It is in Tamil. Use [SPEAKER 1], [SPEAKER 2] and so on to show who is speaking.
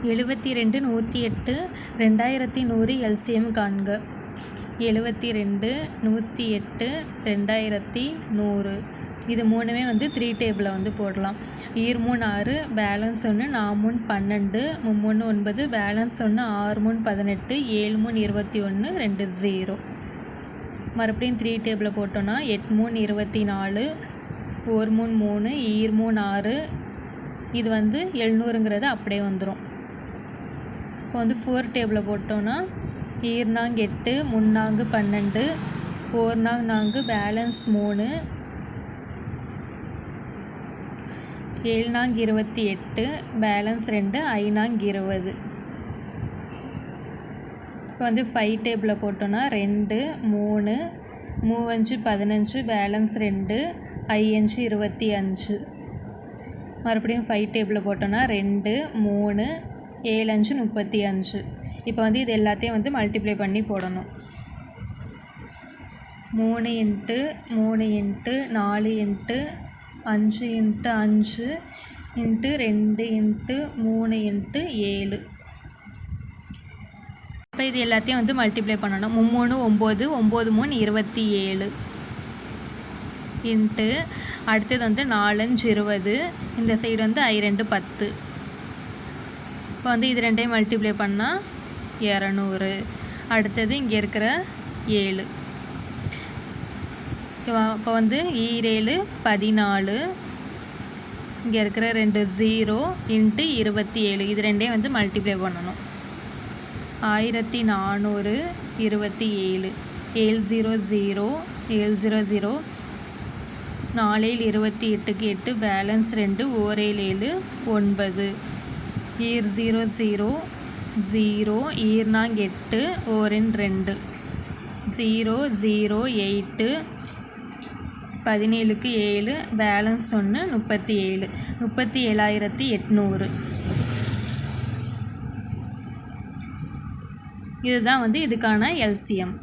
[SPEAKER 1] 72 108 2100 எல்சிஎம் காண்க. 72 108 2100 இது மூணுமே வந்து 3 டேபிளில் வந்து போடலாம். ஈர்மூணு 6 பேலன்ஸ் 1 4 12 3 9 பேலன்ஸ் 1 6 18 7 21 2 0. மறுபடியும் 3 டேபிளில் போட்டோன்னா 8 24 1 3 ஈர்மூணு 6 இது வந்து 700ங்கிறது அப்படியே வந்துடும். இப்போ வந்து 4 டேபிளில் போட்டோன்னா ஈர்நாங் 8 முன்னாங்கு 12 4 4 பேலன்ஸ் 3 7 28 பேலன்ஸ் 2 5 20. இப்போ வந்து 5 டேபிளில் போட்டோன்னா 2 3 3 15 பேலன்ஸ் 2 5 25. மறுபடியும் 5 டேபிளில் போட்டோன்னா 2 3 7 35. இப்போ வந்து இது எல்லாத்தையும் வந்து மல்டிப்ளை பண்ணி போடணும். 3 × 3 × 4 × 5 × 5 × 2 × 3 × 7. இப்போ இது எல்லாத்தையும் வந்து மல்டிப்ளை பண்ணணும். 3 9 9 3 27 இன்ட்டு அடுத்தது வந்து 4 5 20 இந்த சைடு வந்து 2 10. இப்போ வந்து இது ரெண்டையும் மல்டிப்ளை பண்ணால் 200. அடுத்தது இங்கே இருக்கிற 7. இப்போ வந்து 7 14 இங்கே இருக்கிற 2 0 இன்ட்டு 27 இது ரெண்டையும் வந்து மல்டிப்ளை பண்ணணும். 1427 7 0 0 7 0 0 4 28க்கு 8 பேலன்ஸ் 2 1 7 9 ஈர் 0 0 0 ஈர்நாங் 8 1 2 0 0 8 17க்கு 7 பேலன்ஸ் 1 37 37,800. இதுதான் வந்து இதுக்கான எல்சிஎம்.